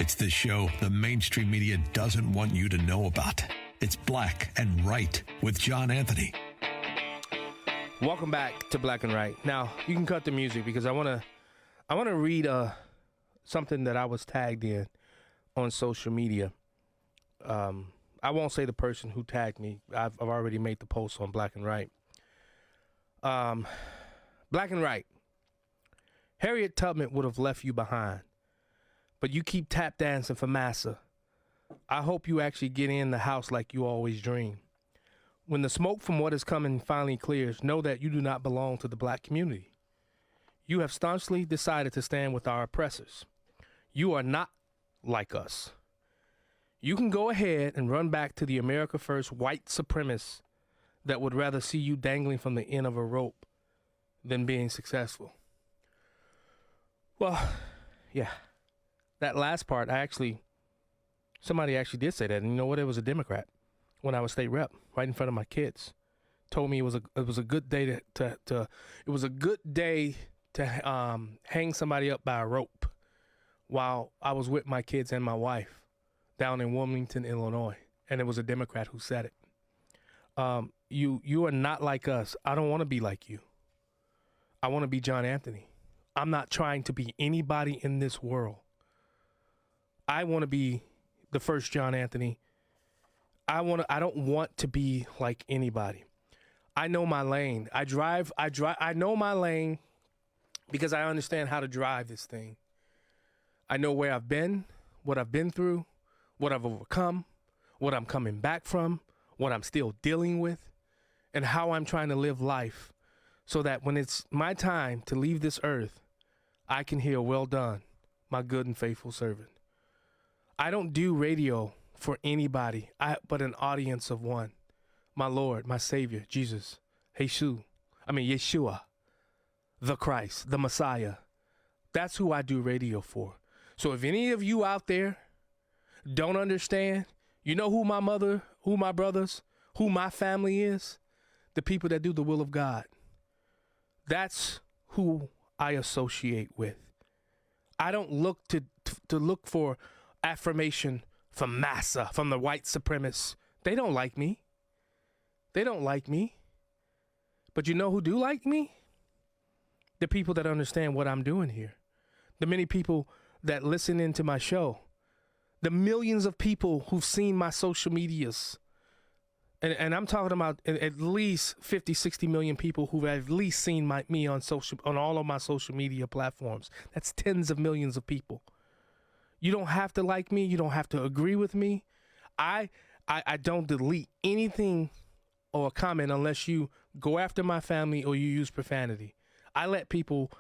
It's the show the mainstream media doesn't want you to know about. It's Black and Right with John Anthony. Welcome back to Black and Right. Now, you can cut the music because I want to read something that I was tagged in on social media. I won't say the person who tagged me. I've already made the post on Black and Right. Black and Right. Harriet Tubman would have left you behind, but you keep tap dancing for massa. I hope you actually get in the house like you always dream. When the smoke from what is coming finally clears, know that you do not belong to the black community. You have staunchly decided to stand with our oppressors. You are not like us. You can go ahead and run back to the America First white supremacists that would rather see you dangling from the end of a rope than being successful. Well, yeah, that last part, somebody actually did say that. And you know what? It was a Democrat when I was state rep, right in front of my kids. Told me it was a good day to hang somebody up by a rope while I was with my kids and my wife down in Wilmington, Illinois. And it was a Democrat who said it. You are not like us. I don't want to be like you. I want to be John Anthony. I'm not trying to be anybody in this world. I want to be the first John Anthony. I don't want to be like anybody. I know my lane. I know my lane because I understand how to drive this thing. I know where I've been, what I've been through, what I've overcome, what I'm coming back from, what I'm still dealing with, and how I'm trying to live life so that when it's my time to leave this earth, I can hear, well done, my good and faithful servant. I don't do radio for anybody, but an audience of one. My Lord, my Savior, Jesus, Yeshua, the Christ, the Messiah. That's who I do radio for. So if any of you out there don't understand, you know who my mother, who my brothers, who my family is? The people that do the will of God. That's who I associate with. I don't look to look for affirmation from massa, from the white supremacists. They don't like me. They don't like me. But you know who do like me? The people that understand what I'm doing here. The many people that listen into my show. The millions of people who've seen my social medias. And I'm talking about at least 50, 60 million people who've at least seen me on all of my social media platforms. That's tens of millions of people. You don't have to like me. You don't have to agree with me. I don't delete anything or comment unless you go after my family or you use profanity. I let people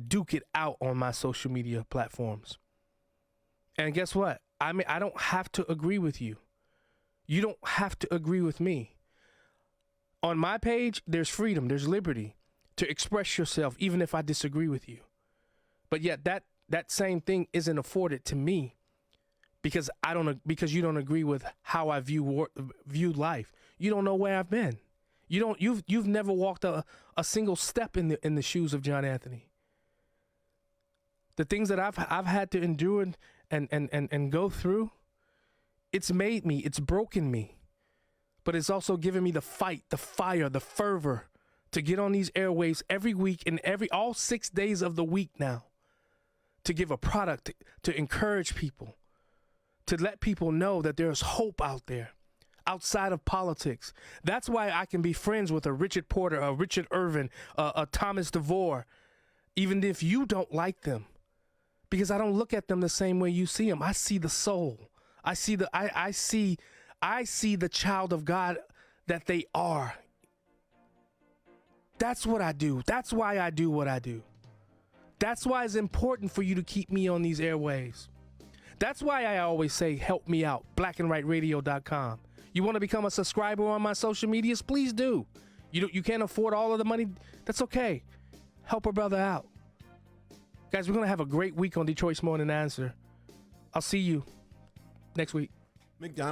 duke it out on my social media platforms. And guess what? I don't have to agree with you. You don't have to agree with me. On my page, there's freedom, there's liberty to express yourself, even if I disagree with you. But yet that same thing isn't afforded to me because you don't agree with how I view life. You don't know where I've been. You've never walked a single step in the shoes of John Anthony. The things that I've had to endure and go through. It's made me, it's broken me, but it's also given me the fight, the fire, the fervor to get on these airwaves every week and all 6 days of the week now to give a product, to encourage people, to let people know that there's hope out there outside of politics. That's why I can be friends with a Richard Porter, a Richard Irvin, a Thomas DeVore, even if you don't like them, because I don't look at them the same way you see them. I see the soul. I see the child of God that they are. That's what I do. That's why I do what I do. That's why it's important for you to keep me on these airwaves. That's why I always say, help me out, blackandrightradio.com. You want to become a subscriber on my social medias? Please do. You can't afford all of the money? That's okay. Help a brother out. Guys, we're going to have a great week on Detroit's Morning Answer. I'll see you next week. McDonald's.